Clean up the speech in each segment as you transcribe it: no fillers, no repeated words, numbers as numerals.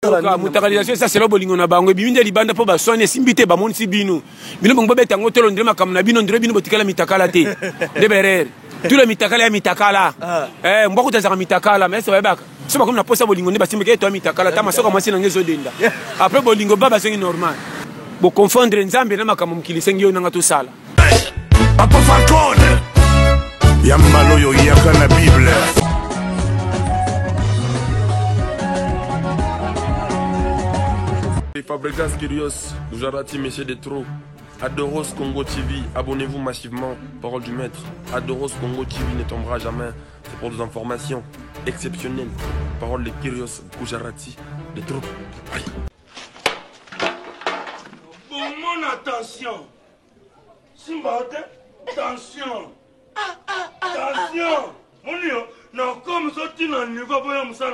Mutakalisation ça c'est le bolingo na bango biminde libanda po ba soigner simbité ba monisi bino bino bongo beta ngoto londre makamna bino ndre bino botikala mitakala te de berer tout le mitakala ya mitakala mboko tazaka mitakala mais ça va baka so ba comme na posa bolingo ne ba simbeke to mitakala ta masoko mwasi na ngezo denda après bolingo baba c'est normal bo confondre nzambe na makambo mukilisengi yo nanga to sala Papa Falcone Yambalo yo yaka na Bible Fabregas Kyrios, Gujarati, Messieurs des Trous, Adoros Congo TV, abonnez-vous massivement, parole du maître. Adoros Congo TV ne tombera jamais, c'est pour des informations exceptionnelles. Parole de Kyrios, Gujarati, des Trous. Bon, mon attention. Simba, attention. Attention. Mon Dieu, non, comme ça, tu n'as pas besoin de ça.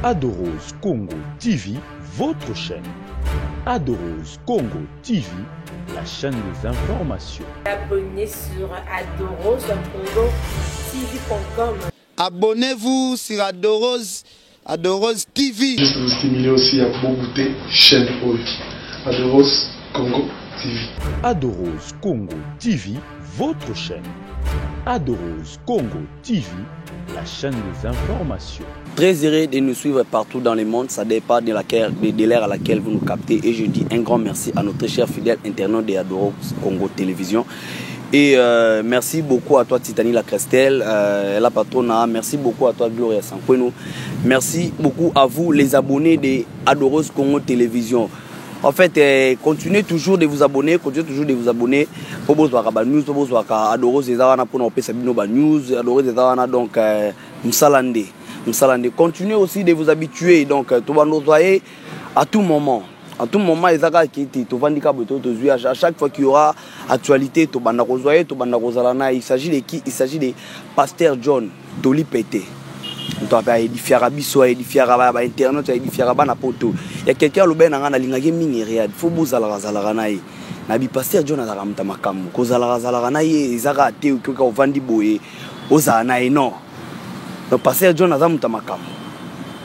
Adoros Congo TV, votre chaîne. Adoros Congo TV, la chaîne des informations. Abonnez sur Adoros Congo TV.com. Abonnez-vous sur Adoros TV. Juste vous stimuler aussi à Bogoté, chaîne Adoros Congo TV. Adoros Congo TV, votre chaîne. Adoros Congo TV, la chaîne des informations. Très heureux de nous suivre partout dans le monde, ça dépend de l'ère à laquelle vous nous captez. Et je dis un grand merci à notre cher fidèle internaute de Adoros Congo Télévision. Et merci beaucoup à toi Titani La Crestel, la patrona, merci beaucoup à toi Gloria Sankweno. Merci beaucoup à vous les abonnés de Adoros Congo Télévision. En fait, continuez toujours de vous abonner, pour vous voir news, pour vous voir Adoros Ezawana pour nous passer nos news, Adoros Ezawana donc Msalande. Continuez aussi de vous habituer donc tout va nous voyer à tout moment. À tout moment, à chaque fois qu'il y aura actualité, il s'agit de qui? Il s'agit de Pasteur John Doli Pété. Il y a quelqu'un qui a il faut vous aller Pasteur John a Pasteur John a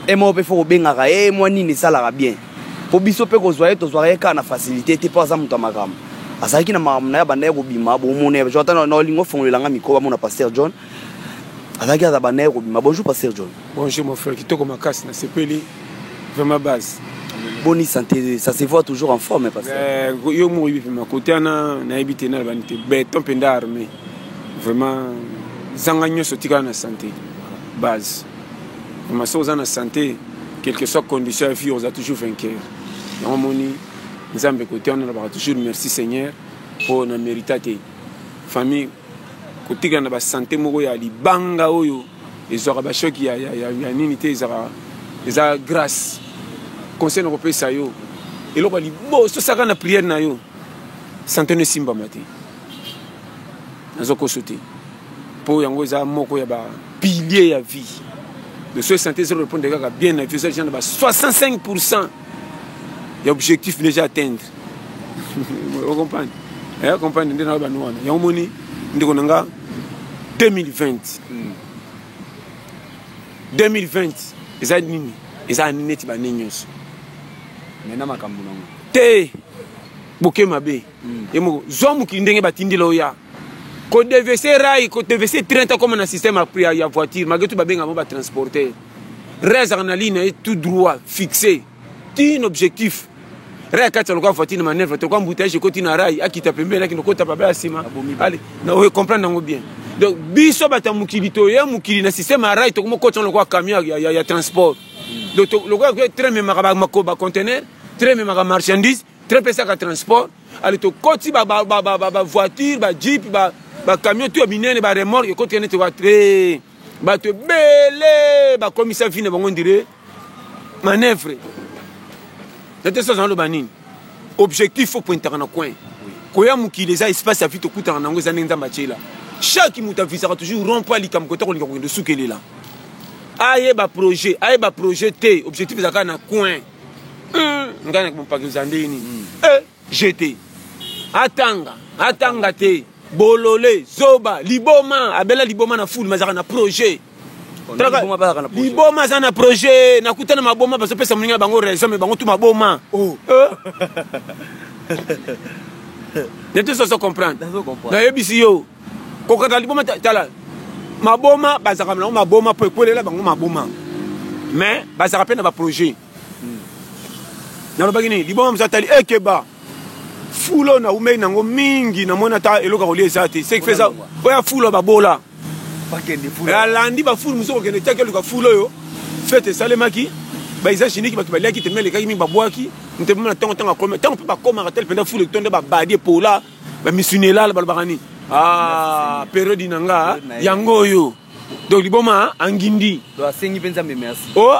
et moi, il faut que moi, ni ça bien. Pour biso pe kozwaye tozwaye kana facilité te pas za mutamagam asaki na mamna ya banaye kobima bo mone jota na lingo fongelanga mikoba mona Pasteur John asaki za banaye kobima. Bonjour Pasteur John. Bonjour mon frère, kitoko makasi na sepeli vraiment base. Bonne santé, ça se voit toujours en forme Pasteur. Yo mo yibi ma côté na ebité na banité beton penda armé vraiment zanga nyoso tika na santé base vraiment so za na santé quelle que soit condition de vie, on a toujours vainqueur. On a toujours merci Seigneur pour nous mériter tes famille. Côté de la santé, il y a des banga, il y a des chocs, il y a une unité, il y a grâce. Conseil européen, ça y est. Et là, il y a bon, ça ça la prière na yo. Santé ne simba mate. Nazoko sauter. Pour yango za moko ya ba pilier ya vie. De ce santé, ça répond déjà bien à 65%. Il y a objectif déjà à atteindre. Vous comprenez? Vous comprenez? Il y a 2020. 2020. Il y a un net de news. Maintenant, Té, Boké Mabé. Et moi, Zom qui n'est pas tindi loya. Quand DVC rail, quand DVC 30 comme un système à prix à voiture, malgré tout, on va transporter. Reste en ligne est tout droit, fixé. Tu un objectif. Reste quand tu as voiture de manœuvre, tu as un bouteille, tu continue à rail, à qui t'a permis, à qui ne compte pas bien. Allez, nous comprenons bien. Donc, biso bata mukilito, ya mukili système à rail, tu as coach le camion, il y a transport. Donc, le gars très même à conteneur, très même à marchandise, très peu à transport. Allez, tu coach voiture, jeep, camion, tu as miné, remorque, et continue tu vas très. Te belé, comme ça finit, on dirait manœuvre. C'est ça dans le banin. Objectif faut pointer dans le coin. Quand il y a qui les a espace à vite au coup dans les années là. Chaque mouta visera toujours remplir les cam côté on est de soukeli là. Aïe ba projet T, objectif za kana coin. Ngana ko pa kuzandeni. GT. Atanga T. Bololé, Zoba, Liboma, Abela Liboma na foule, mais na projet. liboma za na projet nakutana maboma bazopesa moninga bango raison mais bango tout maboma nete so comprendre na yebisi yo kokata liboma tala maboma bazaka na maboma po ekolela bango maboma mais bazaka pe na ba projet na lobaki ni liboma mzatali ekeba fulo na umei nango mingi na mona ta eloka kolie zate c'est que fait ça oya fulo babola alandi bafulu mosuku okende tiaki oluka fulu oyo fete esalemaki baisa chiniki bato baliaki te melekaki mingi babwaki nteboma na ntongo akoma ntango mpe bakomaka tele mpenza fulu etonde babadi epola bamisunelala balobaka nini periode na nga yango oyo donc liboma angindi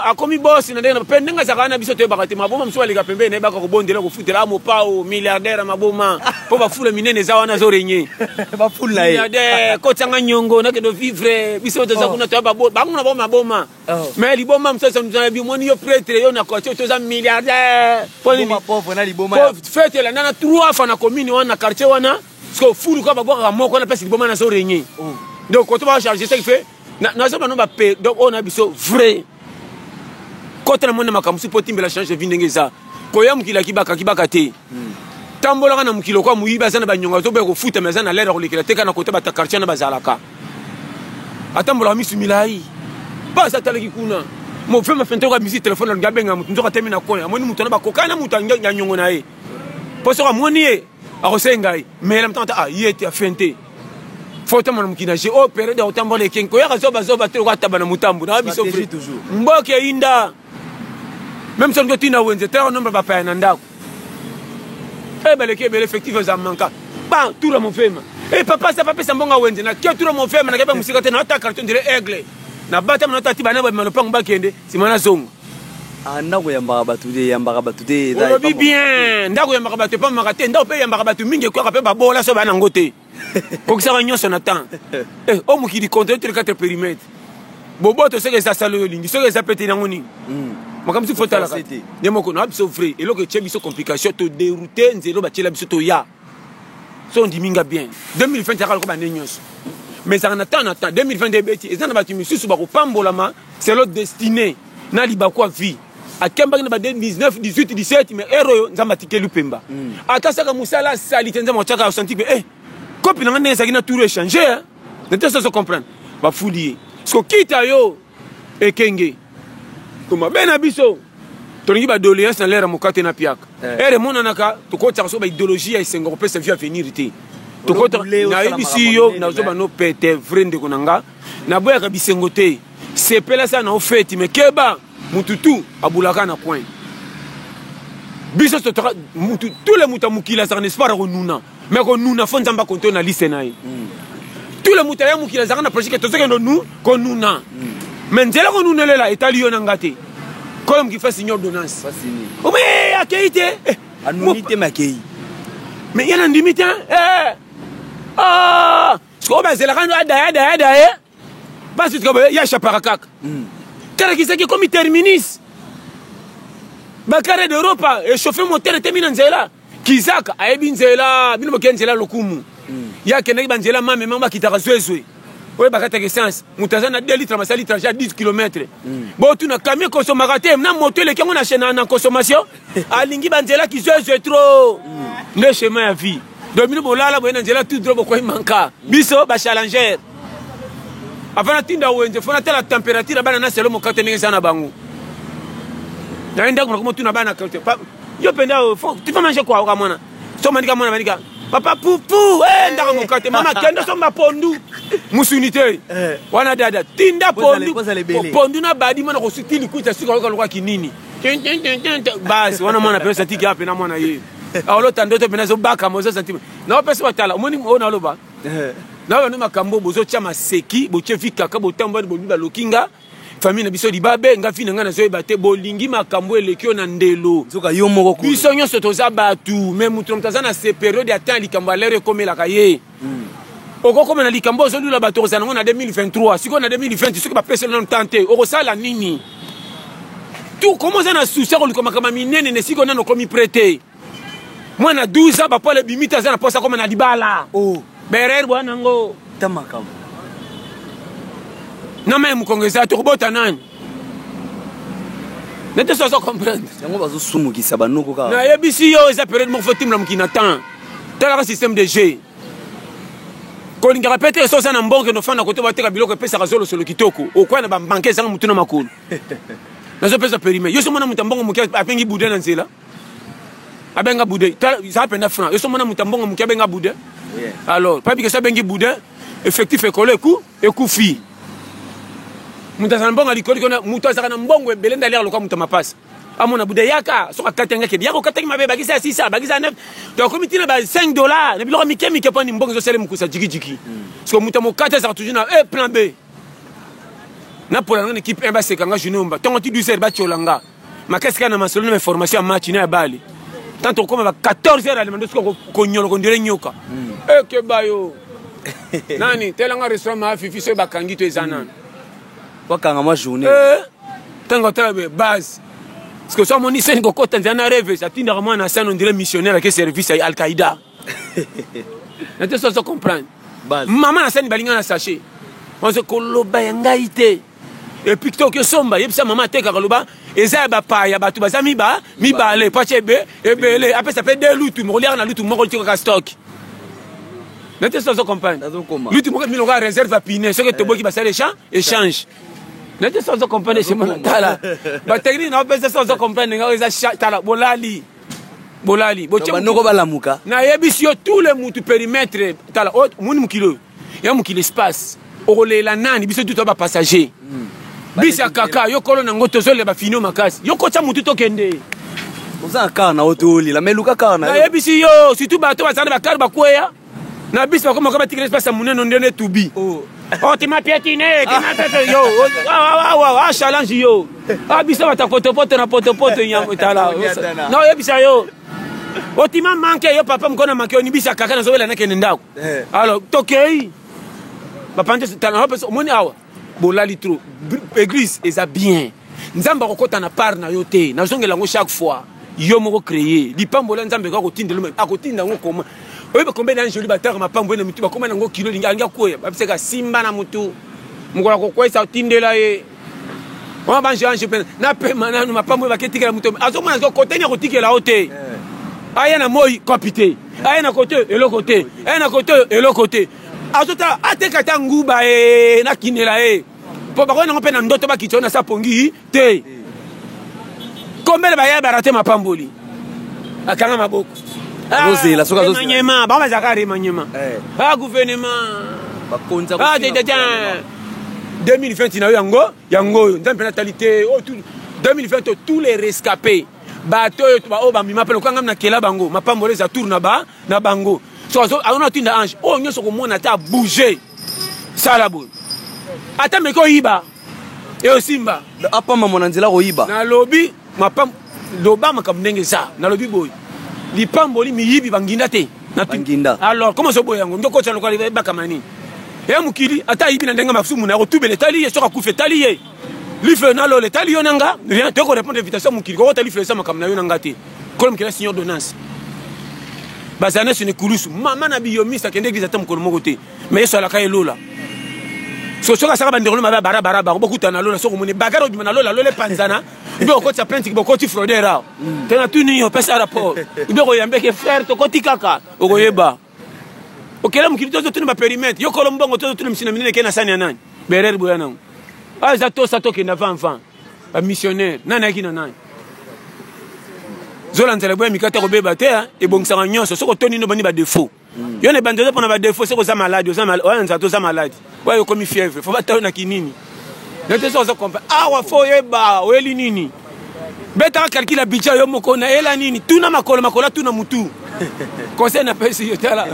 akomi bosi na ndenge mpe ndenge azalaka na biso toyebaka te maboma mosuku aleka pembeni nayebaka kobondela kofutela mopao milliardaire maboma mpo bafula minene eza wana azorenye milliardaire kotianga nyongo nakende vivre biso toza kuna toya bango na bao maboma mais liboma mosabimoni yo pretre yo na quartier toza milliardaire fete elanda na 3 fois na commune wana na quartier wana parce que fulu kwa babwakaka moko wana mpesi liboma nazorenye donc koto bacharge ce qui fait nazoba no bape donc on a biso vrai kota na mona makambo si potimbela change de vie ndenge eza koya mukila kibaka te tambolaka na mukilo kwa muyiba sana banyonga to be ko futa mais na l'air kolekela te kana kota bata quartier na bazalaka atambola misu milai ba sa talaki kuna mo fe ma fente ko misi téléphone na ngabenga mutu nzoka temi na konya amoni mutu na bakokana mutu anya nyongo na ye poso ka moni ye akosenga mais la mtanta yete afente Faut mon mukina j'ai opéré dans tambo les king ko ya zoba te ko tabana mutambu na biso free mboke inda même si on continue wenze te on nombre ba pa na ndako beleke bel effectif za manka ba tout le mon femme papa ça papa ça mbonga wenze na ke tout le mon femme na keba musika te na ta carton dire aigle na bata na tati bana ba malopang ba kende simana zongo ndako yambaka bato te olobi bien ndako yambaka bato pa makate ndako pe yambaka bato mingi kwa pe babola so bana ngote kokisaka nyonso na temps o mokili contre tous les 4 périmètres boboto soki eza salo yo lingi soki eza pete nango nini makambo si fotalaka nde moko na biso vrai eloko etie biso complication to déroute nzelo batiela biso toya so ondiminga bien 2020 yaka loko bande nyonso mais ezaka na temps 2020 ebeti eza na bato misusu bakopambolama c'est l'autre destiné na libakwa vie akembaki na ba 19 18 17 mais ero oyo nzambe atikeli pemba akasaka mosala asali te nzambe otiaka osenti pe kopi na nga ndenge ezalaki na tour échanger nete soso comprendre bafuli ye kita yo ekenge tomabe na biso tolingi badoléance na lere mokate na piaka ere emonanaka tokotaka so baidéologie ya esenga kopesa vie avenir te nayebisi yo nazoba no pete vrai ndeko na nga naboyaka bisengo te sepela sa na ofeti me keba mututu abulaka na point biso totaka mutu tous les muta mukila azaka na espoir akonuna mais konuna fo nzambe akonte na liste na ye tous les muta ya mukila azaka na projet ke tozokende nu konuna mais nzela konunelela etali yo na nga te koyo moki fasi ordonnance ome akei te anuni te makei mais yana ndimi te siko bazelaka no adaya basi tuka ya chapara kaka kara kisaki komi terminis bakare d'Europa échauffer moteur te mina nzela kizaka ayebi nzela bino boke nzela lokumu ya keneki banzela mame mama kitaka zwezwe oye bakata essence mutaza na 2 litres masali litre à 10 km bo tu na camion consommation te na moto le kengo na chaîne na consommation alingi banzela kizwezwe trop ne chemin ya vie domino bolala bo na nzela tout droit ko manka biso ba challenger avant tinda wenze fona tela température bana na selo mokate ningi sana bangu na enda kuna tuna bana kate yo penda tu vas manger quoi au mwana so manika papa poupou ndaka mokate mama kendo so mapondu musunité wana dada tinda pondu na badi mwana ko sutili kuita sika kwa kinini basi wana mwana pesa tiki hapa na mwana yeye alo tandoto pena zo baka mozo sentiment na pesa watala omoni ona loba na wana makambo bozo chama seki boche vikaka botambo bolinga lokinga famille na biso libabe nga fina nga na zoyeba te bolingi makambo elekio na ndelo zoka yo moko biso nyonso toza batu mais mutu mtaza na se période ya temps likambo alere komelaka ye okokoma na likambo ozolula bato kozala nango na 2023 sikoyo na 2020 soki bapesa nano temps te okosala nini tu komo oza na susi akolika makambo minene ne sikoyo nano okomi prete mwana 12 ans bapole bimita aza na posa koma na libala berer bwanango ta makambo Non mais mukongeza turobota nani. Nete so comprendre. Yango bazo sumu ki sabanoko ka. Na yebisi yo eza période mo faut timla mukina temps. Tel système de jeu. Ko linga répéter so ça na mbongo no fana côté bateka biloko pesa ka solo kitoko. Okwa na banke zanga mutuna makulu. Nazo pesa périmé. Yo so mona mutambongo mukia apengi boudin na nzela. Abenga boudin. Ça penda franc. Yo so mona mutambongo mukia benga boudin. Alors, pas que ça bengi boudin effectif école coup et coup fi. Mutazana mbongo alikoli kona mutazana mbongo ebelenda lero lokwa mutama passe. Amona boudin yaka so katenga ke yako katenga mabe bagisa 6 bagisa 9. Donc comme tina ba $5 ne biloko mike poni mbongo zo sele mukusa jiki. Parce que mutamo kata ça toujours na plan B. Na pour une équipe ba sekanga junomba. Tongo ti 12h ba cholanga. Makasi na masolo na formation match na bali. Tanto comme 14h à demande ko nyolo ko ndire nyoka. Que bayo. Nani telanga restaurant ma fifi so bakangi to ezana. Wakanga ma journée. Tango tabe base. Parce que ça mon isen ko kota nzana rêve ça tinda vraiment na scène on dirait missionnaire avec service à Al-Qaïda. Nete so comprendre. Maman na scène balinga na sachet. On se koloba yangaite. Et puis que somba yebisa maman teka koloba eza ba pa ya batu bazami ba mi balé pachebe ebele après ça fait deux lutu mo lire na lutu mo ko tika stock. Nete so comprendre. Lutu mo ko mi loka réserve à piner ce que te boki ba ça échange. Nete so comprendre c'est mon tala. Ba technique na pesa so comprendre nga eza tala bolali. Bolali. Bo noko balamuka. Na yebisi yo tous les mutu périmètre tala muni mukilo. Ya mukilo espace. Olela nani biso tout ba passager. Bisa kaka yo kolo na ngoto zo le ba fino makasi. Yo kocha mutu to kende. Oza car na otoli la meluka car na. Na yebisi yo surtout ba to ba sana ba car ba kweya. Na bisa ko moko ba tigre espace munene ndene tubi. Oh ti ma piétiner, ti ma tete yo. Ah challenge yo. Ah bisa ba ta poto na poto nyamutala. No yebisa yo. O ti ma manke yo papa mkona manke oni bisa kaka na zo wela na kende ndako. Alors tokei. Ba pante tana hope moni awa. Bolali trop église eza bien nzamba kokota na part na yote na zongela ngo chaque fois yo moko créer lipambola nzambe ko kotinda lo akotinda ngo koma oyeba combien d'anges joli bataka mapambo na mutu ba koma na ngo kilo linga koya babiseka simba na mutu mukola ko kwesa tindela ye on ba ange na pe mananu mapambo ba ketika mutu azomona zo kotenya kotikela hote aya na moi capité aya na côté et le côté aya na côté et le côté azota atekata nguba na kinela po bakona ngope na ndoto bakitona sa pongi te komele baya barate mapamboli akanga maboko Rosé la soka zo manyema ba zakari manyema gouvernement bakonza 2020 na yango nzambe natalité 2020 tous les rescapés bato ba obamima pelo kanga na kela bango mapamboli za tour na bango so on a tinda ange oh nyoso ko mona ta bouger ça la boule ata me ko yiba e osimba apa mama nzela ko yiba na lobi mapam loba makabndenge ça na lobi boy lipamboli mi yibi banginda te na banginda alors comment so boy yango ndoko tsalo ko liba kamani e mukili ata yibi na ndenga masumu na ko tubele tali so ka kufe tali ye life na lo le tali yonanga rien te ko répondre invitation mukili ko tali fle ça makamna yonanga te ko mukila signor d'honnance bazana sene kulusu mama na biyomisa kende église atam ko moko te mais yeso ala kay lola so ka saka bandero ma bara bokuta na lola so ko moni bagaro bima na lola lole panzana ibe ko tsa plainte ko ko ti fraudera tena tuni yo pesa rapport ibe ko yambe ke frère to ko ti kaka o ko yeba o kela mukilito to tuni ba périmètre yo ko lombongo to tuni msina minene ke na sani nani berer boyana za to sa to ke na van ba missionnaire nana ki na nani zola nzela boya mikata ko beba te e bongsanga nyonso soko toni no bani ba défaut yo ne bandezo pona ba défaut soko za malade oya nza to za malade wa yo komi fièvre faut ba tawo na kinini nete so comprendre wa fo yeba weli nini beta calcula budget yo moko na ela nini tuna makola tuna mutu conseil na pesi yo tala.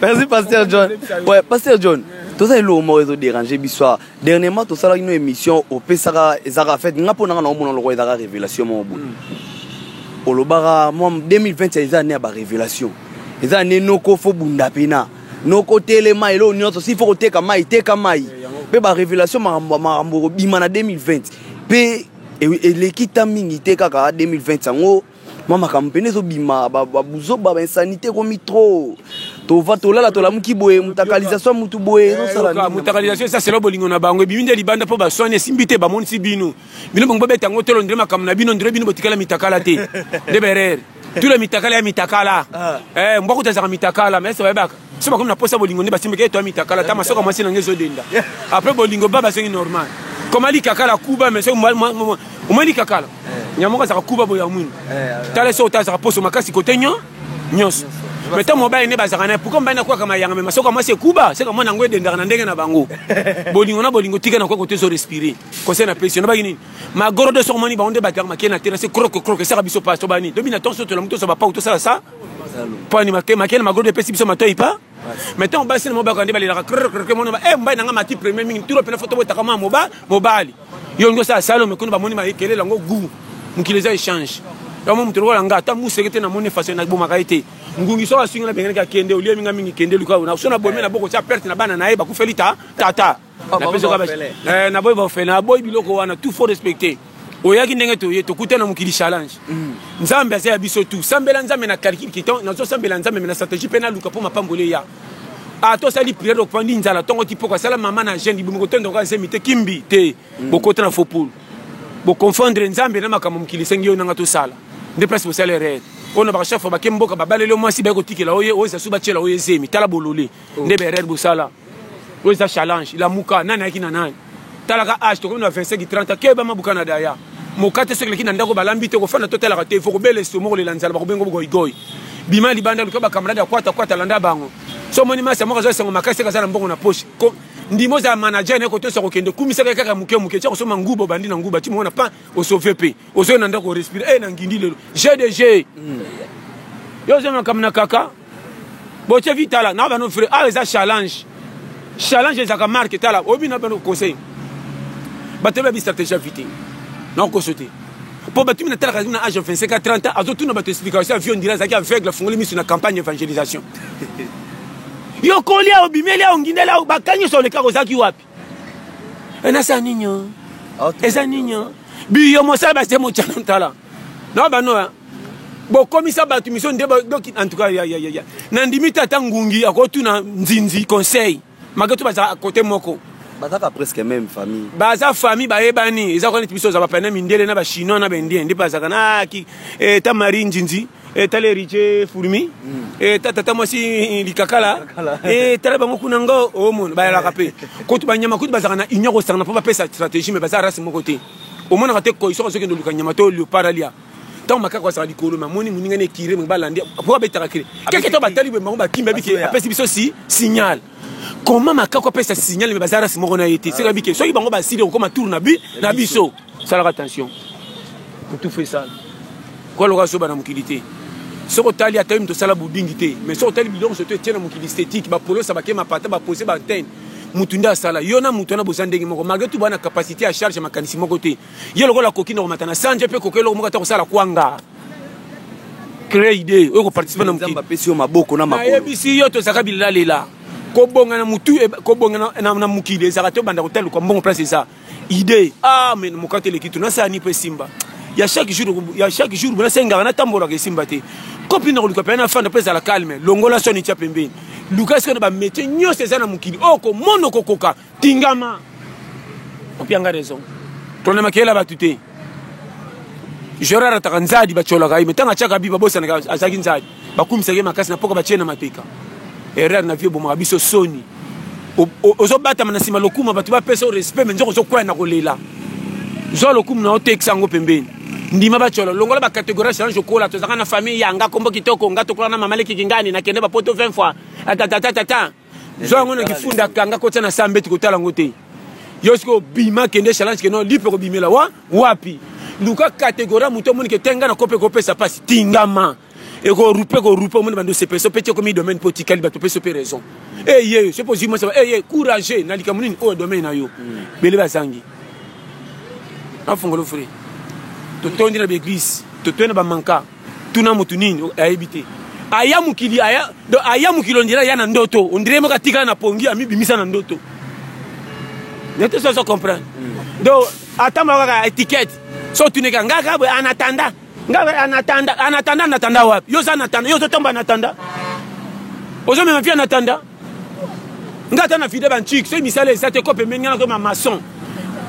Merci Pasteur John. Ouais, Pasteur John. Tout ça est le moment de déranger bissoir. Dernièrement, tout ça une émission au Pesara Zara fait ngapo na na omona lo Zara révélation mo bu. Olobara moi 2020 c'est année ba révélation. Les années noko fo bunda pena. Noko telema elo nyoto si faut teka mai. Pe ba révélation marambo bima na 2020. Pe et l'équita mingi teka ka 2020 sango. Mama kampene zo bima ba buzo ba insanité komi trop. tova tolala tolamuki boye mutakalisation mutu boye mutakalisation ça c'est le bolingo na bango biminde libanda po ba soigner simbite ba monisi bino bongo beta ngotelo ndre makam na bino ndre bino botikala mitakala te de berer tout le mitakala ya mitakala mboko tazaka mitakala mais ça va baka c'est pas comme na posa bolingo ne basimbe ke to mitakala ta masoka mwasi na ngezo denda après bolingo baba c'est normal comme ali kakala kuba mais c'est omali kakala nyamoka za kuba boya mwini tale so tazaka poso makasi côté nyos mais tant mobile ne bazaka na pourquoi mbana kwa kama yanga mais masoka mwasi kuba c'est comme na ngwe denda na ndenge na bango bolingo tika na kwa côté so respirer conseil na pression ba nini ma goro de somoni ba onde bataka makena terre c'est croque ça biso pas to bani domina attention to la muto ça va pas auto ça pas ni makena ma goro de pesi biso matoi pas mais tant basi na mobile kande balira croque mona ba mbay na ngama ti premier mingi turo pena photo botaka ma mobile yongo ça salo me kono ba moni ma ekele lango gu mukileza échange donc mutu wala ngata musekete na moni façon na boma kaite ngungi so asinga na bengene ka kende olie minga mingi kende luka na so na bomena boko cha perte na bana na eba ku felita tata na peso ka na boy ba fena boy biloko wana tout faut respecter oyaki ndenge to yeto kutana mukili challenge nzambe asa biso tout sambela nzambe na calcul kiton na so sambela nzambe na stratégie pena luka po mapambole ya ato sali prière donc pandi nzala tongo tipo ko sala mama na jeune bibuko tondo ka semite kimbi te boko tana faux pour bo confondre nzambe na makambo mukili sengi yo nanga to sala de place pour salaire on a chef ba kemboka babalelo mwasi ba ko tikela oye oza suba chela oye zemi tala bolole nde berer busala oza challenge la muka nana yaki na nani tala ka age to ko na 25 30 ke ba mabuka na daya mokate sekele ki na ndako balambi te ko fana totala ka te fo ko bele stomo le lanzala ba ko bengo goy bima libanda luka ba kamarade kwata landa bango so moni masa mo ka zo sengo makase ka sana mbongo na poche ko ndimo za manager ne ko to so ko kende kumisa ka kaka muke tsa ko so mangubo bandi na nguba ti mo na pa o sauver pe o so na ndako respirer na ngindi lelo GDG yo zema kamna kaka bo che vitala na ba no frère ah ça challenge za ka marque tala obi na ba no conseil ba te ba bi stratégie vite non ko sauter pour ba tu na tala na âge 25 à 30 ans azo tu na ba te explication avion dira za ki aveugle fongoli mission na campagne d'évangélisation yo kolia obimelia ongindela bakanyo so le kako zaki wapi ena sa ninyo eza ninyo bi yo mosala ba semo chanantala no ba no bo komisa ba tu mission ndeba donc en tout cas ya na ndimita tangungi akotu na nzinzi conseil mageto ba za côté moko bazaka presque même famille baza famille ba ebani eza ko ntibiso za ba pena mindele na ba chinois na bendien ndi bazaka na ki ta mari nzinzi tale riche furmi tata mwasi likakala tale bango kunango omon ba la kapé kotu banyama kotu bazaka na inyoko sana po ba pesa stratégie mais baza race moko te omona ka te ko iso ke ndo lukanyama to le paralia tant makaka kwa sa likolo mamoni muninga ne tire mba landi po ba betaka kire keke to batali be bango kimba biki apesi biso si signal comment makaka kwa pesa signal mais baza race moko na yete c'est biki so bango ba sili ko ma tour na biso sala attention tout fait ça quoi le raso bana mukilité soko tali atayim to sala budingité mais soko tali bidon so to tiena mukili esthétique ba polo sa ba ke mapata ba poser ba ten mutunda sala yona mutona bosandenge moko malgré tout bana capacité à charge makanisi moko te yelo ko la kokino matana sanje pe kokelo moko ta ko sala kwanga créer idée o ko participer na mukili ba pesio maboko na mapolo ebisi yo to saka bilala lela ko bonga na mutu ko bonga na mukili za to banda ko telu ko mbongo place ça idée ah mais mokate le kitu na sa ni pe simba ya chaque jour bona senga na tambora ke simba te copine na luka pena fanda pesa la calme longola soni tia pembeni luka se na ba métier nyo c'est ça na mukili oko mono kokoka tingama opianga raison tona makela batute jorara takanzadi bachola kai metanga chaka biba bosa na azaki nzadi bakumisake makasi na poko bachena mateka erreur na vie bomo biso soni ozo bata na sima lokuma batu ba pesa respect menzo ko kwa na kolela zo lokuma na oteksango pembeni ndima bachola longola ba catégorie change ko la tozaka na famille yanga kombo kitoko ngato kola na mamale kikingani na kende ba poto 20 fois atata zo ngona kifunda kanga ko tsana sambe tikotala ngote yosko bima kende challenge ke no lipe ko bimela wapi luka catégorie muto moni ke tenga na kope ça passe tingama et ko rupe moni bando se peso petit comme domaine potikali ba to peso pe raison ye c'est possible ça courageux na likamuni o domaine na yo bele bazangi afongolo frère totondi na l'église totona ba manka tuna mutu nini ayebite aya mukili ondira ya na ndoto ondire moka tika na pongi ami bimisa na ndoto neto so comprendre donc atama ka étiquette so tuneka ngaka bo anatanda wapi yo za natanda yo to tomba natanda ozo même via natanda ngata na fide banchik so misale ezate ko pemenya na maçon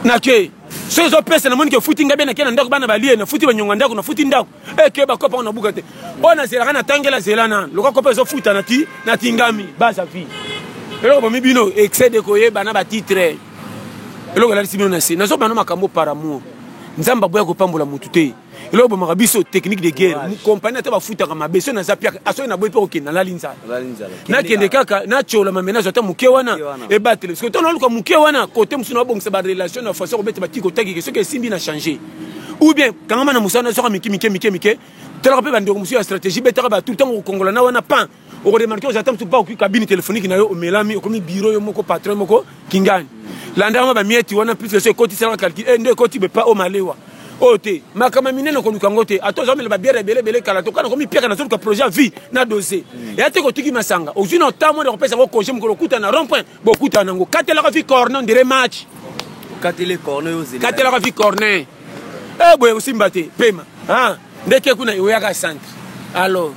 na ke so zo pesa na moni ke futi ngabe na kena ndako bana balie na futi banyonga ndako na futi ndako ke ba kopa na bukate ona zela na tangela zela na lokwa kopa zo futa na tingami basa fi eloko bomi bino excès ko ye bana ba titre eloko la sibino na se na zo bana makambo par amour nzamba boya ko pambola mutu te eloko bomaka biso technique de guerre mu compagnie ata ba futa ka mabeso na zapia aso na boy pe okina la linza na kende kaka na chola mamena zota muke wana e battle parce que ton oluka muke wana côté musu na bongisa ba relation na façon ko beta ba tiko taki que ce que simbi na changer ou bien quand on a musana so miki tela pe bando musu ya stratégie beta ba tout le temps au Congo na wana pan au remarquer aux attentes pas au cabine téléphonique na yo au melami au comme bureau yo moko patron moko kingani landa ba mieti wana plus que ce côté ça calcul et deux côté be pas au malewa ote makama minene ko lukango te atoza mele ba biere bele kala to kana ko mi piaka na soluka projet vie na dossier et ate ko tiki masanga ozino tamo de repesa ko congé mko kuta na rond point bokuta nango katela ka fi corner ndire match katele corner yo zeli katela ka fi corner boye usimbate pema ndeke kuna yoyaka centre alors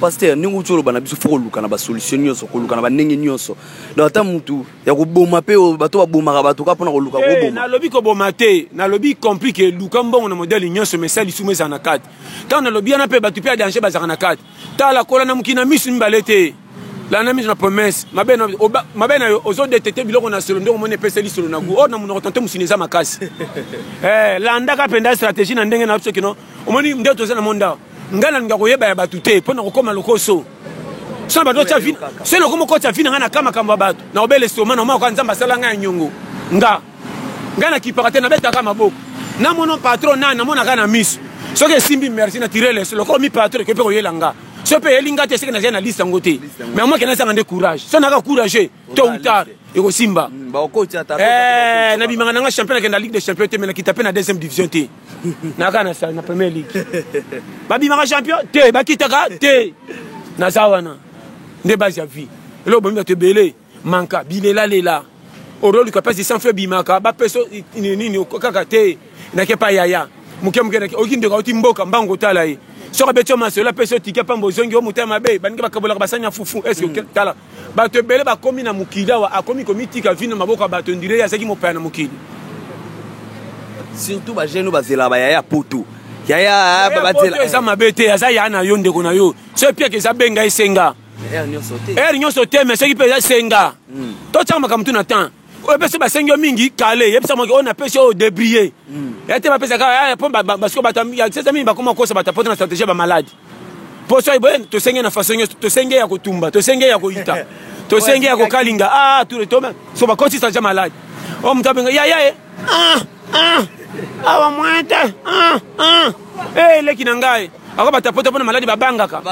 pasteur ningu tsolo bana biso foko luka na ba solution nyonso ko luka na ba ndenge nyonso donc ata mutu ya ko boma pe bato ba boma ka bato ka pona ko luka ko boma na lobi ko boma te na lobi compliqué luka mbongo na modèle nyonso mais ça lisume za na 4 tant na lobi na pe bato pe danger ba za na 4 ta la kola na mukina misu mbalete la na misu na promesse mabena yo ozo detete biloko na solo ndoko mone pesa li solo na gu o na muno tante musineza makasi la ndaka penda stratégie na ndenge na biso kino omoni ndeto za na monda ngana nga koyeba ya batu te pona kokoma lokoso so bato cha vina so na komo ko cha vina ngana kama kamba bato na obele soma na mako nzamba sala nga nyongo ngana kipakate na beta kama boko na mono patron na mona kana miso so ke simbi merci na tirele so ko mi patron ke pe ko yelanga so pe yelinga te seke na jana liste ngote mais moi kana sanga de courage so na ka courage tôt ou tard e ko simba ba ko cha ta na bimanga na champion na Ligue des Champions te mais na kitape na deuxième division te na kana sa na première ligue babi manga champion te bakitaka te na sawana nde base ya vie lo bomi te belé manka bilela lela oro lu kapasi sans feu bimaka ba peso nini kaka te na ke pa yaya muke na okinde ka utimboka mbango tala yi so ka beto maso la peso tika pambo zongi o mutema be banike bakabola basanya fufu est-ce que tala ba te belé ba komi na mukila wa akomi komitika vino maboko ba to ndire ya saki mo pa na mukili surtout ba jeune ba zela ba ya poto ya ba zela eza mabete eza ya na yo ndeko na yo so pia ke za benga esenga nyoso te mais seki pe eza senga to chama kamtu na temps o pese ba sengo mingi kale yepesa mo on a pese o débrier ya te ba pese ka po parce que batam ya sesa mingi ba koma kosa bata poto na stratégie ba malade po so ibo to senge na façon to senge ya kotumba to senge ya koita to senge ya kokalinga tout le temps so ba kosi stratégie malade o mutabenga ya awa mwete leki na ngai ako batapota pona maladi babangaka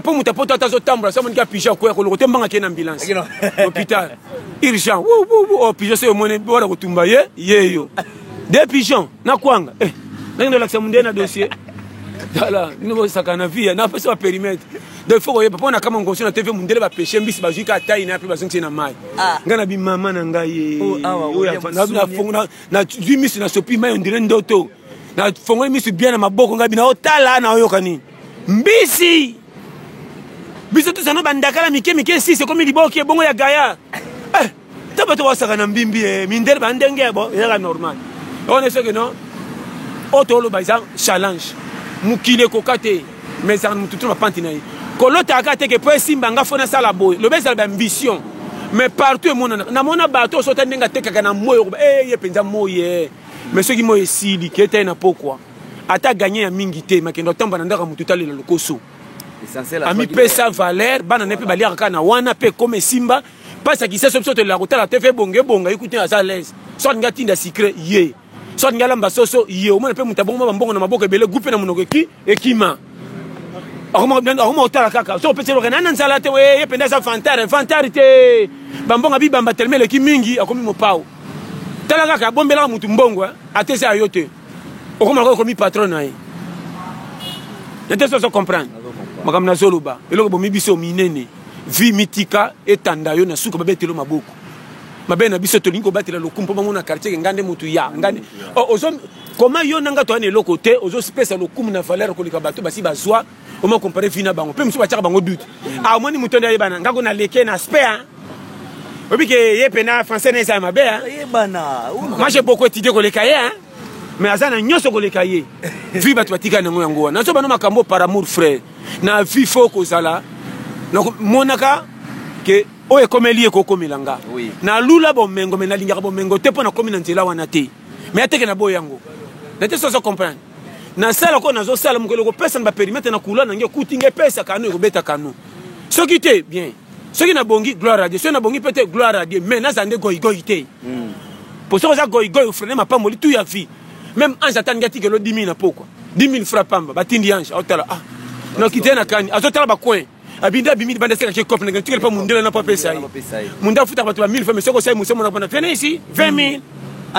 po mutapota atazo tambula sa monika pisha ko ko lokote mbanga kena ambulance hôpital urgent pigeon se mone bora kutumba yeyo des pigeons na kwanga nando laksa munde na dossier dala nino sakana via na pesa périmètre de faut que pona kama ngosho na TV mundele ba pêcher mbisi ba juka tayi na plus ba na mai ngana bi mama na ngai na fongona na jimisi na sopi mai ondire ndoto na fongona misi bien na maboko ngabi na otala na oyoka ni mbisi biso to sana bandakala mike si c'est comme liboki bongo ya gaya tabato wasaka na mbimbi mindele ba ndenge bo ya normal on est sûr que non otolo ba challenge mukile kokate mais ça nous tout ma pantinai kolota akate ke po simba nga fona sala boy le besa ambition mais partout mon na mona bato so tandenga tekaka na moyo ye penza moye mais ceux qui mo esili qui était na pourquoi ata gagner ya mingi te makendo tamba na ndaka mutu talela lokoso essentiel ami pesa valeur bana ne pe balia kana wana pe comme simba pasa ki seso soto la kotala te fe bonge bonga écoutez à l'aise so ngati nda secret ye so ngala mbasoso ye o mona pe mutabongo mbongo na maboko ebele gupe na munoko ki ekima akoma otala kaka so pese lokana nzala te ye penda sa fantare te bambonga bi bamba telmele ki mingi akomi mopao tala kaka bombela mutu mbongo atese ayo te okoma ko mi patron na ye nete so comprendre makam na zoluba eloko bomi biso minene vi mitika etanda yo na suka babetelo maboko mabe na biso tolingo batela lokumpo bango na quartier ngande mutu ya ngande ozo koma yo nanga to ane loko te ozo spesa lokumu na valeur ko lika bato basi bazwa Comment comparer Fina Bango? Peu monsieur Bachar Bango doute. Ah, moi, ni mouton d'ailleurs, Ngago na leke na spé, hein. Obi que yé pena français n'est pas ma bé, hein. Moi, j'ai beaucoup étudié pour les cahiers, hein. Mais Azana nyoso ko les cahiers. Vie batwatika na ngoyango. Na so bano makambo par amour frère. Na vie faut ko sala. Donc monaka que o e komeli ko komilanga. Na lula bomengo me na linga bomengo te pona komina nzela wana te. Mais ateke na boyango. Na te so comprendre. Na sala ko na zo sala mukelo ko pesa na périmètre na kula na ngio kutinga pesa kanu ko beta kanu. Ce qui était bien. Ce qui na bongi gloire à Dieu. Ce qui na bongi peut-être gloire à Dieu. Mais na zande goy te. Pour ça ça goy freiner ma pas moli tout ya vie. Même Ange attend gati que le 10 000 na pourquoi 10 000 francs pamba batindi Ange otala ah non quitter na kani azotala ba coin abinda bimidi banda seka ke cop na tu pas mundela na pas pesa munda futa ba 1000 francs mais soko sai muso mona bana venez ici 20 000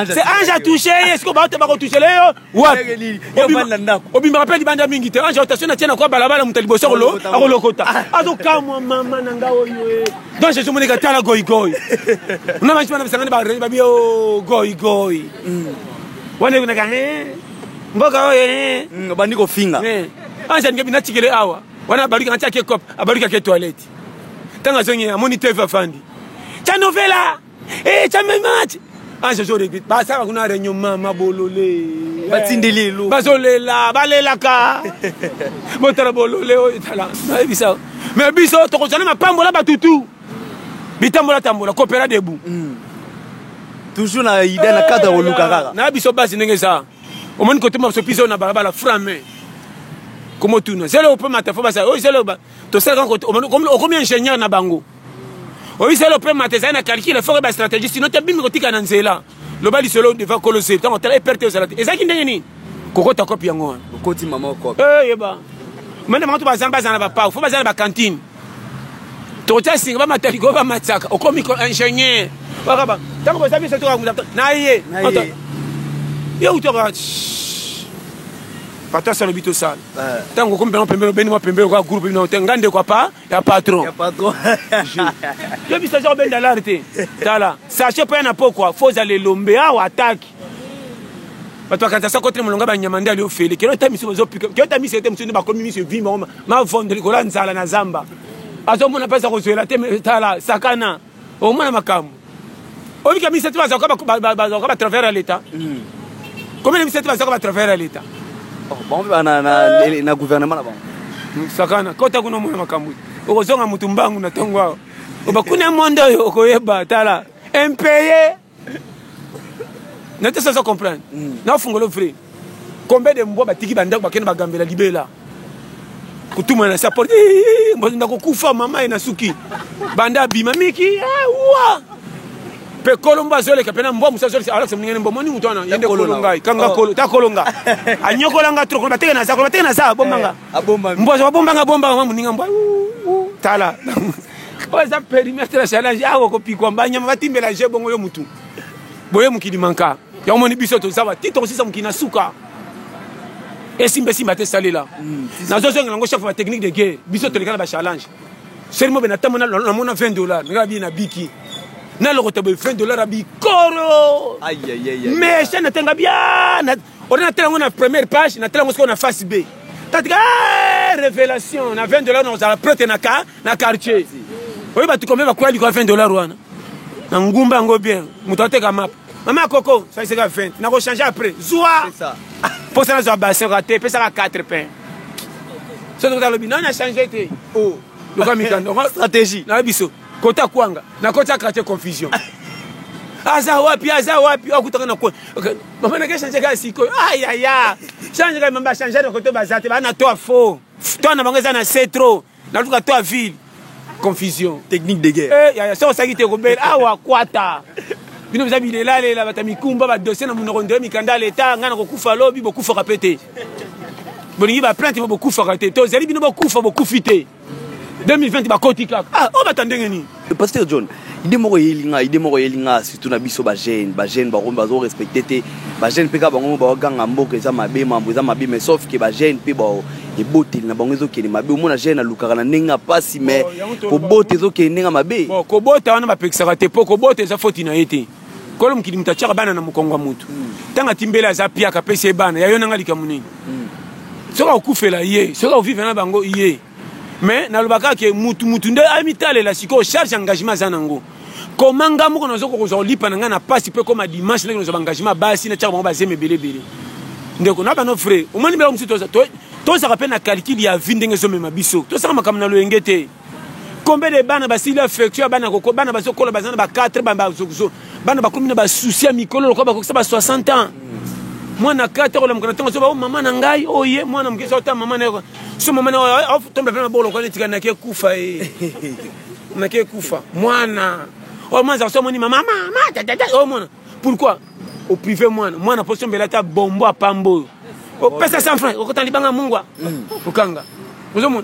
c'est Ange a touché est-ce que ba te ba ko toucher leo wa obi me rappelle banda mingi te Ange otation na tiena ko balabala mutalibo soko lo akolokota azoka mama nanga oyo donc je me neka tala goy na machima na sangane ba bio goy wane kuna kane mboka oye bandi ko finga anja ngebi na tikele awa wana baruka na tiake cop abaruka ke toilette tanga zonye amoni tv fandi cha novela cha match anja zo regrette ba sa kuna renyo mama bolole batindelelo bazolela balela ka botara bolole o tala na bisa mais biso to ko zana mapambola batutu bitambola tambola coopéra debout toujours na idée na cadre au Lukakara. Na biso basi ndenge ça. Au moins côté mo so piso na barabara frame. Comment tout non. C'est là où peut mater faut basa. Oh c'est là ba. To ça quand comme combien ingénieur na bango. Oh c'est là peut mater ça na calcul faut ba stratégie sinon tu bimi kotika na nzela. Le bali solo devant coloser. Tant on perte ça. Et ça qui ndenge ni. Koko ta copie yango. Kokoti maman copie. Yeba. Maintenant on to ba zamba za na ba faut ba za na ba cantine. To ta singa ba mater ko ba matsaka. O komi ingénieur. Wakaba. Tant que ça vient surtout na yé. Yo utoka. Pata ça le bito sale. Tant que comme pembelo beni mo pembelo kwa groupe no ngande kwa pa ya patron. Ya patron. Yo bisa zo ben dollar te. Tala. Sachez pas na pourquoi faut aller lombe a attaque. Bato kanta sa contre molonga ba nyamanda ali ofele. Kero ta miso zo pika. Kero ta miso te mutuni ba komi miso vima ma vendre ko la nzala na zamba. Azo mona pesa ko zoela te tala sakana. O mona makamu. Obi ka mise tuba zakoba ba travers l'état. Comment les mise tuba zakoba travers l'état? Bon na gouvernement là bon. Sakana kota kuno mwana makambu. Okozonga mutu mbangu na tongwa. Obakuna mondo yo okoyeba tala. Impayé. Ne te ça comprendre. Na fungolo vrai. Combien de mboba batiki banda bakena bagambela libela. Kutuma na support. Mbonda kokufa mama ina suki. Banda bima miki. Wa. Pe kolomba zole kapena mbo musazo alors c'est mngene mbo moni mutwana yende kolonga kanga kolo ta kolonga anyokolanga trop bateke na za bombanga mbo zo bombanga bomba muninga mbo tala oza périmètre la challenge ako kopikwa mbanya batimbela je bongo yo mutu boye mukidi manka ya moni biso to zaba tito sisa mukina suka esimbe simba te salela na zo zonga ngo chef de technique de guerre biso to lekala ba challenge sermo benata na mona $20 ngabi na biki na le côté $20 à bicoro aïe mais ça n'atteint bien on a tellement na première page na tellement qu'on a face B tatika révélation na $20 on a prêté na quartier oui ba tu combien va quoi lui $20 wana na ngumba ngo bien mutote ka map mama coco ça c'est 20 na ko changer après zoa c'est ça pour ça na bassin raté pesa ka 4 pain ça doit le bilan na changer té oh le kamikando stratégie na biso kota kwanga na kota krater confusion aza wapi akutaka na kwa mama na changer ka siko aïe changer ka mamba changer de côté bazate ba na toi faux toi na bangeza na c'est trop na tuka toi ville confusion technique de guerre ya ça ça qui te rebelle awa kwata bino biza bilela lela batamikumba ba dossier na munoko ndé mikanda l'état ngana ko kufa lobi boku fa répéter bolingi ba plainte boku fa rater to zeli bino boku fa boku fité 2020 ba kotika on batandenge ni pasteur John idée moko yelinga surtout na biso ba jeune ba romba zo respecter te ba jeune peka bango ba ganga mboka eza mabe mambo eza mabe mais sauf que ba jeune pe ba e bote na bango zo kene mabe omona jeune alukaka na nenga pasi mais po bote zo kene nenga mabe bon ko bote wana ba pekisaka te po ko bote eza faute na yete kolo mukili mutachaka bana na mukongo mutu tanga timbela za pia ka pese bana ya yona ngalika munini soka okufela ye soka ovivre na bango ye mais nalobaka ke mutu nde amitalela siko charge engagement za nango komanga moko nazoko kozwa lipa na nga na pasi pe comme dimanche ndenge nazwa engagement basi na tchaka bango bazeme belebele ndeko na bano frère omoni bela musu tosaka pe na calcul ya vie ndenge ezomema biso tosaka makambo na loyenge te combien de bana basili affection bana koko bana basokola bazana ba 4 bana bakomi na basusi ya mikolo lokola bakokisa ba 60 ans mwana 4 ola mukana tongo soba mama na ngai oye mwana mukisa ota mama na so mama na tombe pe na bolo kwa netika na ke kufa na ke kufa mwana o mwanza so moni mama tata o mwana pourquoi au privé mwana poso mbela ta bombo apambo o pesa 100 francs okota libanga mungwa okanga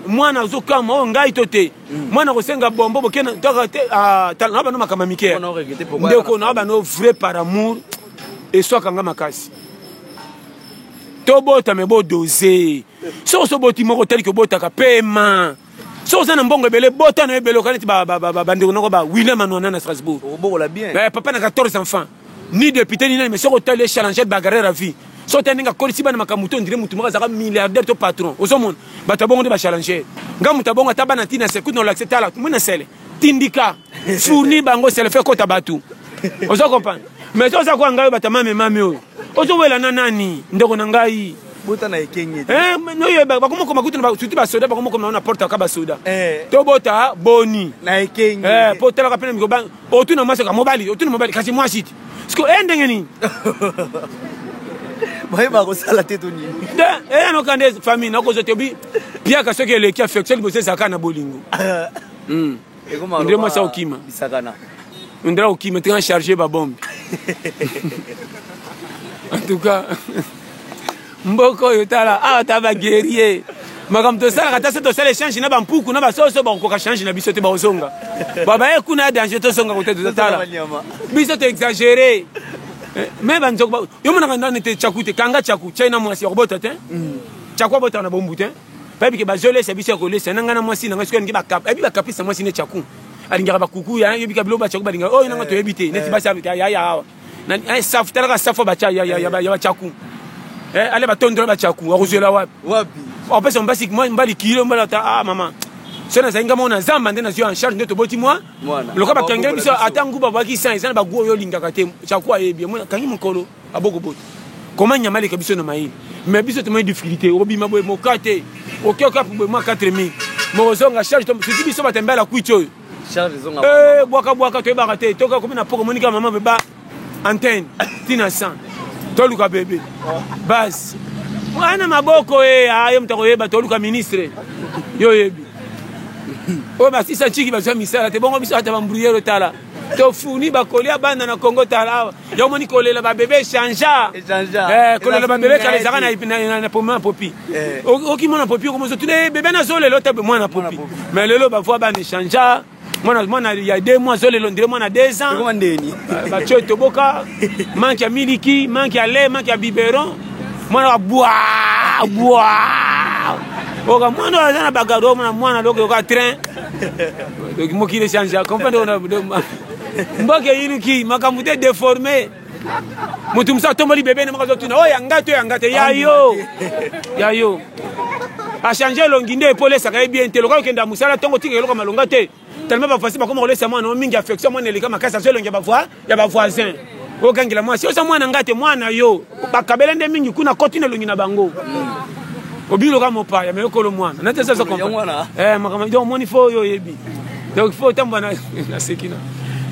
mwana uzokama o ngai tote mwana kosenga bombo bokena toka te na bano makama mike ndeko na bano vrai par amour et soit kanga makasi tobota me bo doser so boti moko tel que bota ka paiement so na mbongo ebele bota na ebele kaneti ba ndeko nako ba William Anwana na Strasbourg bokola bien papa na 14 enfants ni député ni mais so tele challenger bagarre la vie so teninga kolisi bana makamuto ndire mutu moko zaka milliardaire to patron osomon batabongo de ba challenger nga mutabongo atabana tina se kuno l'accepter la mona sele tindika fourni bango sele fait kota batu ozo comprendre mais so za kwa ngayo batamame mame o ozo wela na nani ndeko na ngai bota na ekenye no yo ba komo koma kutu na suti ba soda ba komo koma na porta ka ba soda to bota boni na ekenye potela ka pena mikoba otu na maso ka mobile kasi moi shit sko endenge ni ba ko sala te to ni no kande famille na ko zote bi pia ka soki le ki affection bo se saka na bolingo e ko ma ndre mo sa okima bisakana ndra okima te kan charger ba bombe en tout cas mboko yotala taba guerrier makam to sala kata se to sala change na bampuku na basoso ba ko ka change na biso te ba ozonga baba ekuna danger to songa ko te tala biso te exagérer mais banzoko yo mona kanda nete chakute kanga chaku china mwasi robota te chakwa bota na bombu te papi ke bazole se biso ko lesa nanga na mwasi nanga siko ngi bakap ebi bakapisa mwasi ne chaku alinga ba kuku ya yebi ka bilo ba chaku balinga o nanga to ebite neti basa ya na saf tala ka safo ba cha ya chaku ale ba tondro ba chaku akuzela wapi o pesa mbasi mbali kilo mbala ta mama sona zainga mona zamba ndena zio en charge ndeto boti moi loka ba kangela biso atangu ba baki sans ezana ba guo yo linga kate chaku ayebi mona kangi mukolo aboko boti comment nyamale ka biso na mai mais biso te mai difficulté obima boy mokate okoka pour moi 4000 mo zonga charge to suti biso batembela kuicho charge zonga bwaka to ba kate to ka komina poko monika mama beba antenne tina 100 toluka bébé base mwana maboko ayo mtako yeba toluka ministre yo yebi o ba sisa chiki ba misala te bongo biso ata bambrouillero tala to funi ba kolia banda na Congo tala yo moni kolela ba bébé chanja kolela ba bébé kale zaka na poma popi oki mona popi ko mozo tune bébé na zole lote mwana popi mais lelo ba voix ba ne chanja mwana il y a 2 mois zole lo ndire mwana 2 ans comment ndeni ba choto boka manque ya miliki manque ya lait manque ya biberon mwana bois oka mwana azana bagaro mwana loko ka train donc mo ki le change comprendre on mboke yiruki makamute déformé mutu msa tomboli bébé na makazo tuna yangate yayo a changer longinde epole saka bien te loka kenda musala tongo tinga loka malonga te tellement ba facile ba comme olesa mwana mingi affection mwana elika makasa so longe ba voisin okangila mwasi osa mwana ngate mwana yo bakabela nde mingi kuna kotine longi na bango obilo ka mopa ya mekolo mwana na tesa so comprendre makama donc moni fo yo yebi donc faut tamba na sekina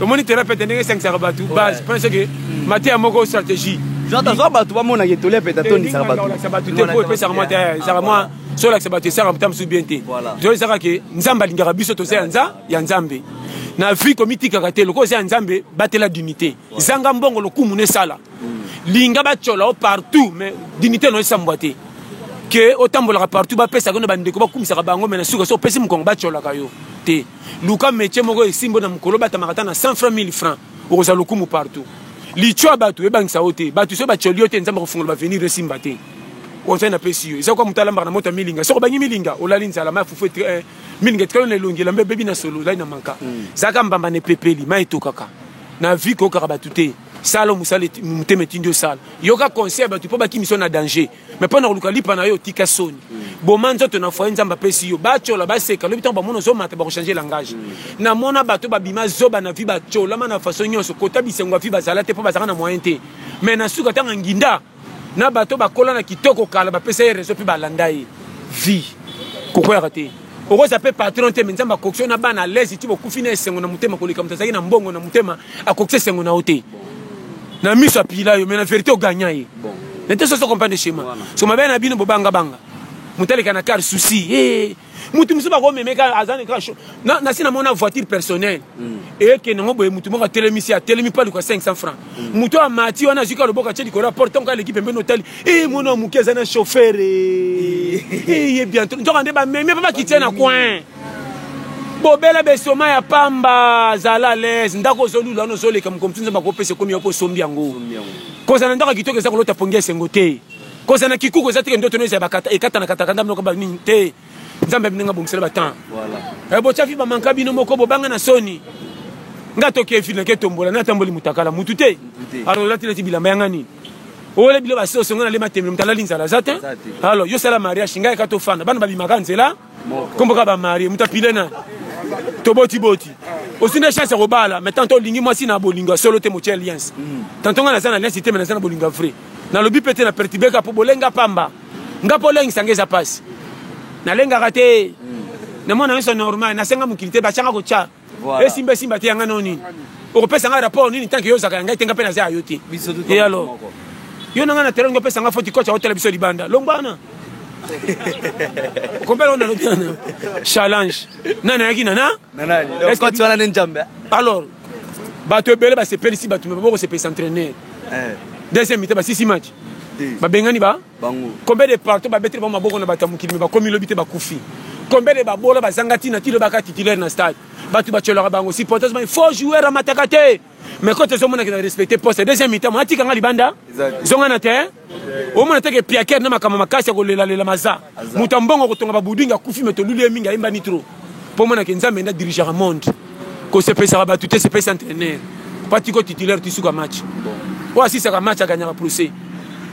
le moni thérapeute ndenge 5 batu base pense que maté amoko stratégie j'entends ça batu ba mona yetole peta toni ça batu te ko pesa remonter ça moi sur la sabatu ça remonter sous bien té je sais que nzamba lingara biso to ya nzambe na vie komitika katelo ko za nzambe batela dignité zanga mbongo lokumu ne sala linga ba chola partout mais dignité no sambwate que otambola partout ba pesa ko na bandeko ba kumisa ka bango mais na suka so pesi mkongo ba chola kayo te luka métier moko esimbo na mukolo bata makata na 100 francs 1000 francs oza lokumu partout lichwa batu ebangisa ote batu so ba cholio te nzamba ko fungola ba venir simba te oza na pesi yo isa kwa mutala mbana mota milinga so ko bangi milinga olali nzala ma fufu milinga tkalo na elongela mbe bebi na solo lai na manka zaka mbamba ne pepeli ma etokaka na vie ko kaka batu te sala musala mutema tindio sala yoka conseil ba tu pas ki mission na danger mais pas na luka lipa na yo tika soni bomanzo to na foi nzamba pesi yo ba chola ba seka lo bitan ba mono zo mata ba changer langage na mona bato ba bima zoba na vi ba chola mana façon nyonso kota bisengo vi ba zala te po ba zaka na moyen te mais na suka tanga nginda na bato ba kola na kitoko kala ba pesa reso pe ba landai vie kokwera te oko zape patron te menza ba kokso na bana lezi ti bokufi na esengo na mutema kolika mutazaki na mbongo na mutema akokse esengo na ote na miso apila yo mais na vérité o gagna ye bon nete so comprendre schéma so mabena bino bobanga banga mutali kana car souci mutu musuba ko memeka azane ka na sina mona voiture personnelle et que non boye mutu mo ka telemisi a telemi pas kwa 500 francs mutu amati ona zika lo boka chedi ko rapport ton ka l'équipe mbe hôtel mono mukeza na chauffeur et bientôt ndokande ba meme pas qui tient na coin bobela besoma ya pamba zala les ndako zolula no zoleka mkomtunza bakopese komi yopo sombi yango koza na ndako kitoko za kolota pongia sengote koza na kikuko za teke ndoto no za bakata ekata na katakanda mnoko ba nini te nzambe mninga bongsela batan voilà bo chafi ba manka bino moko bobanga na soni ngato ke fina ke tombola na tamboli mutakala mutute alors là tile bilamba yangani ole bilo baso songa na le matembe mutala linzala zate alors yo sala mariage ngai kato fana bana babimaka nzela komboka ba marié mutapilena toboti boti osine chance robala mais tantôt lingi moi si na bolinga solo te moche alliance tantôt nga na sana alliance te mais na sana bolinga vrai na lobi pété na pertibeka po bolenga pamba ngapo lengi sangeza passe na lenga raté na mona nso normal na senga mukilité ba changa ko cha et simba te yanga noni o pesa nga rapport nini tant que yo zaka nga tenga pe na za yote et alors yo nga na terrain ngo pesa nga foti coach hotel biso libanda longbana Combien on a le challenge nana yaki nana est-ce que tu as la njambe alors bato bele ba se pelisi bato me se peut s'entraîner deuxième mi-temps ba 6 matchs ba bengani ba bango combien de partout ba betre ba maboko na batamukili ba komi lobité ba kufi combien de ba bola ba zangati na tilo ba ka titulaire na stade bato ba chola bango supporters il faut jouer à matakate mais quand ils ont montré qu'ils respecté poste deuxième mi-temps on a dit quand libanda zonga na terre au moins que piaker na makama makasi ko lela maza mutambongo ko tonga babudinga kufi meto lulu eminga imba nitro pour moi que nzambe na diriger le monde ko se pesa ba tout se pesa entraîner pas tiko titulaire tu suka match ou si ça match a gagné la procès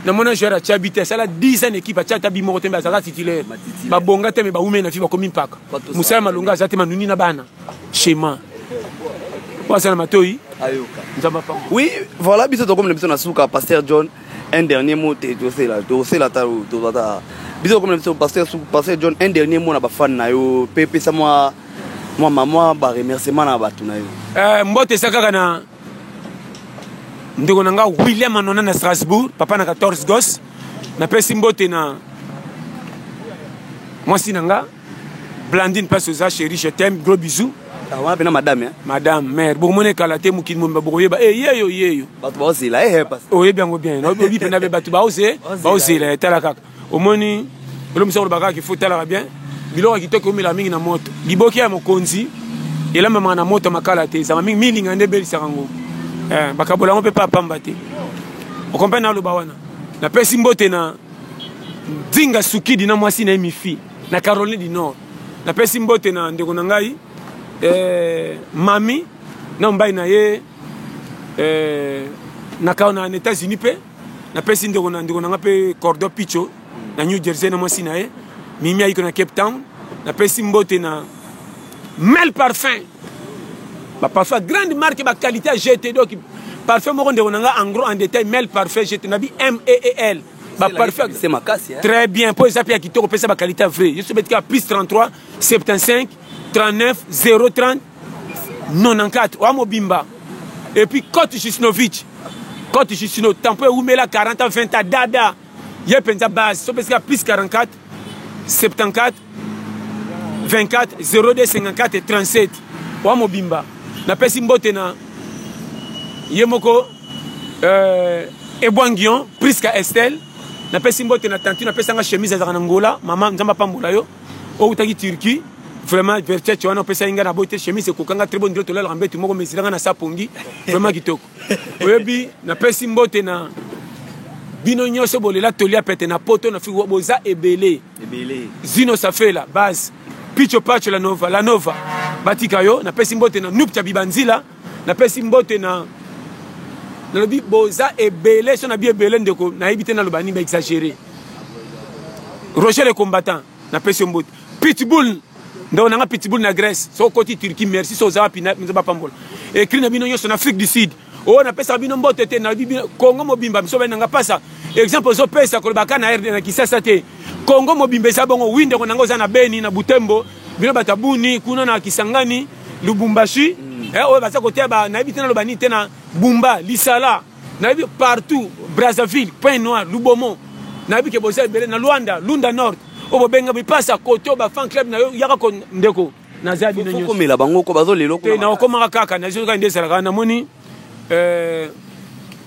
na mona joueur a chabité ça la 10 ans équipe a chata bi moko temba za titulaire ba bonga teme ba umena fi ba komi mpaka musala malonga za tema nuni na bana schéma ça na matoi oui voilà biso to comme l'émission na suka pasteur John un dernier mot te dossier la taro to biso comme l'émission pasteur John un dernier mot na ba fan na yo pepe sa moi maman ba remerciement na ba tuna yo mbote saka na ndeko nanga William Anona na Strasbourg papa na 14 gosses na pesi mbote na moi sinanga Blandine passe aux chérie je t'aime gros bisous on a madame hein madame mère boumone kalaté mukini mumba boyeba yeyo batu ba osila passe oye bien no bi pena be batu ba osila tala kaka omoni lo msoro baka ki fotala bien biloko kitoko mila mingi na moto liboki ya mokonzi ela mama na moto makala te za mingi milinga nde beli sarango bakabola on peut pas pamba te o comprendre lo bawana na pesi mbote na Dinga Sukidi na mwasi na mifi na Caroline du Nord na pesi mbote na ndeko na ngai mami na mbai na ye na kaona na États-Unis pe na pesi ndeko na nga pe Cordo Picho na New Jersey na mwasi na ye mimi ayiko na Cape Town na pesi mbote na Mel Parfum ba parfum grande marque ba qualité GT donc parfum mo ndeko na nga en gros en détail Mel Parfum GT na bi MEL ba parfum c'est ma casse très bien pour ça puis qui te repère sa qualité vraie je suis mettre à plus 33 75 39 030 94 wa mobimba et puis Cote Jusnovic tempo ou mela 40 20 dada ye penza base so parce que plus 44 74 24 02 54 et 37 wa mobimba na pesi mbote na yemoko Ebwangion Priska Estelle na pesi mbote na tantine na pesa nga chemise za Angola mama nzamba pambola yo o utaki Turquie vraiment vertet wana pesa inga na bote chemise ko kanga très bon directeur la rambetu moko mesiranga na sapongi vraiment kitoko oyebi na pesi mbote na bino nyoso bolela tolia pete na poto na fiwa boza ebele zino safela base picho pacho la nova batika yo na pesi mbote na nupcha bibanzila na pesi mbote na nalobi boza ebele so na bi ebele ndeko na yebite na lobani ba exagérer. Roger le combattant na pesi mbote. Pitbull ndo na Pitbull na Grèce so koti Turquie merci so za pina mzaba pambola. Écrit na bino nyonso na Afrique du Sud. Oh na pesa bino mbote te na bibi Congo mobimba mso ba nga pasa. Exemple zo pesa ko baka na RD na Kisasa te. Congo mobimba za bongo winde ko nango za na Beni na Butembo bino batabuni kuna na Kisangani Lubumbashi. Oh basa ko te ba na yebite na lobani te na Bumba, Lisala, nabi partout, Brazzaville, Point Noir, Lubomo, nabi ke bosa ebele na Luanda, Lunda Nord, obo benga bi pasa koto ba fan club na yaka ko ndeko na zabi na nyonso. Ko mela bango ko bazo lelo ko. Na ko maka kaka na zoka ndesala na moni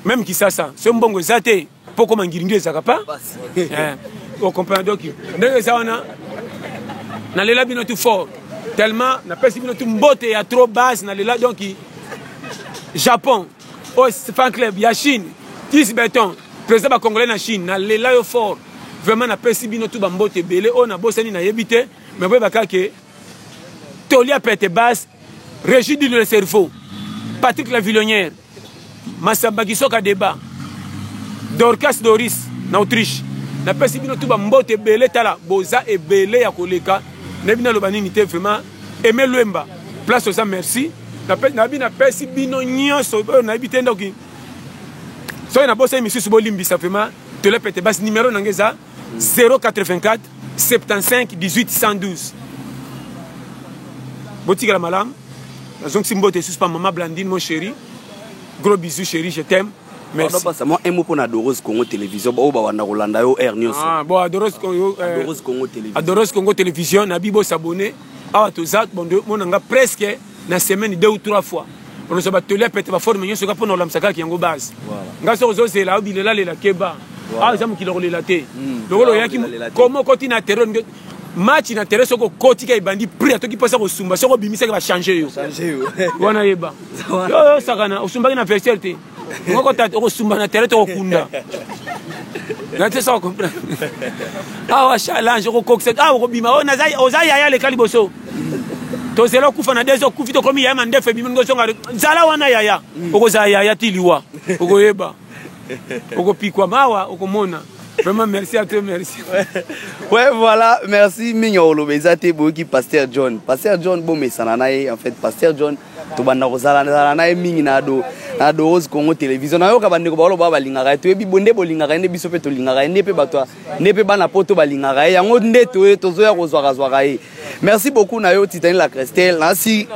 même Kisasa, c'est mbongo zate poko mangiringi ezaka pa. On comprend donc. Ndenge zawana na lela bino tout fort. Tellement na pesi bino tout mbote ya trop basse na lela donc Japon, fan club, il y a Chine, 10 béton, président congolais na Chine, na lela yo fort. Vraiment na pesi bino tout bambote belé, on a bossé na yebité, mais boy bakake Tolia pète basse, Régis le cerveau, Patrick la Villonnière, Massamba Kisoka débat, Dorcas Doris na Autriche. Na pesi bino tout bambote belé tala, boza et belé ya koleka, nebina lobani nité vraiment Aimé Luemba. Place aux merci. Na pesi bino nyonso na yebite ndoki so na bossa émission so bolimbisa vraiment te le pete bas numéro nangeza 084 75 18 112 botika la malam donc simbote sous pas maman Blandine mon chéri, gros bisous chéri, je t'aime, merci. On passe moi un mot pour Adoros Congo Télévision ba banda Rolanda yo air nyonso. Ah bon Adoros Congo Télévision. Adoros Congo Télévision na bibo s'abonner ah to zat bon de mon nga presque na semaine 2 ou 3 fois. On se bat tele pete ba forme nyo soka pona lamsaka ki yango base. Nga so zo c'est là ou bilela le la keba. Ah zamu ki le la te. Lokolo yaki comment continue terre match na terre soko koti ka ibandi prix atoki pasa ko sumba soko bimisa ka changer yo. Changer yo. Wana yeba. Yo sakana usumba na versatilité. Ngoko ta ko sumba na terre to kunda. Na te sa comprendre. Ah wa challenge ko kokse ah ko bima o na za ozaya ya le kaliboso. To zelo kufa na dezo kufito komi ya mande fe bimingo songa zala wana yaya oko za yaya tiliwa oko yeba oko pikwa mawa oko mona. Vraiment merci à toi, merci. Ouais, voilà, merci Mignon Lobezate Boki Pasteur John. Pasteur John bon mais sananae en fait Pasteur John to banda kozala na mingi na Adoros Congo Télévision. Na yo ka bande ko ba lo ba lingaka to ebi bonde bolingaka ne biso pe to lingaka ne pe batwa ne pe bana poto balingaka yango nde to zo ya kozwaka zwaka e. Merci beaucoup na yo Titani la Christelle. Nasi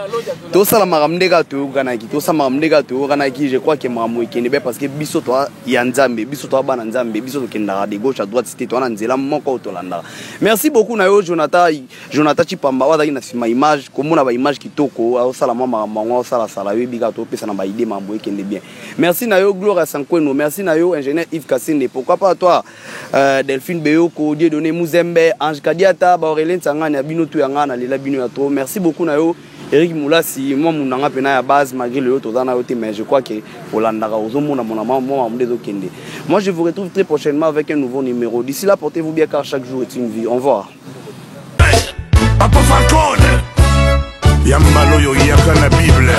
to sala maramdeka to kanaki to sama maramdeka to kanaki je crois que mamu ikene parce que biso to ya nzambe biso to bana nzambe biso to kendaka de gauche à droite c'était toi nzela moko to landa. Merci beaucoup na yo Jonathan Chipamba wa na sima image komona ba image kitoko au sala mama mango sala sala yo biga to pesa na ba idée mambo ikende bien. Merci na yo Gloria Sankweno, merci na yo ingénieur Yves Kassende. Pourquoi pas toi Delphine Beyoko, Dieu donné Muzembe, Ange Kadiata, ba Aurélien Tsangana bino to yanga na lela bino ya to. Merci beaucoup na yo Eric Moulasi, moi mon nanga pena ya base malgré le to dana yote mais je crois que Olanda Ozomo na mon maman mdezo kende. Moi je vous retrouve très prochainement avec un nouveau numéro. D'ici là portez-vous bien car chaque jour est une vie. Au revoir. Papa Falcone Yambalo yo yaka na Bible.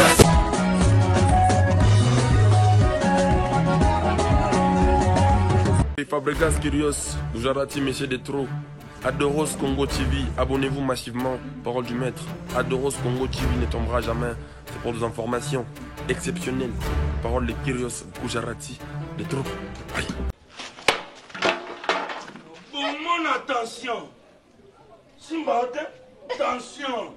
Fabregas Kyrios, Jarati Messieurs des Trous. Adoros Congo TV, abonnez-vous massivement, parole du maître. Adoros Congo TV ne tombera jamais, c'est pour des informations exceptionnelles. Parole de Kyrios, Gujarati, des troupes. Aïe. Pour mon attention, Simbaote, attention,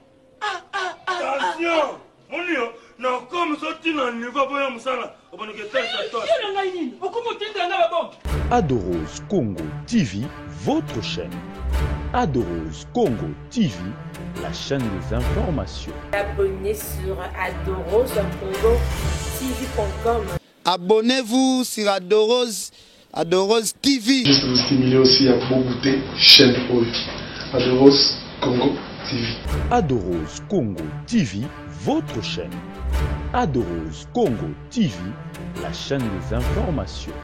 attention, mon Dieu, non comme ça tu n'as niveau pas comme ça là, on va nous guetter ça toi. Adoros Congo TV, votre chaîne. Adoros Congo TV, la chaîne des informations. Abonnez sur Adoros Congo TV.com. Abonnez-vous sur Adoros TV. Juste vous stimuler aussi à goûter chaîne Oki. Adoros Congo TV. Adoros Congo TV, votre chaîne. Adoros Congo TV, la chaîne des informations.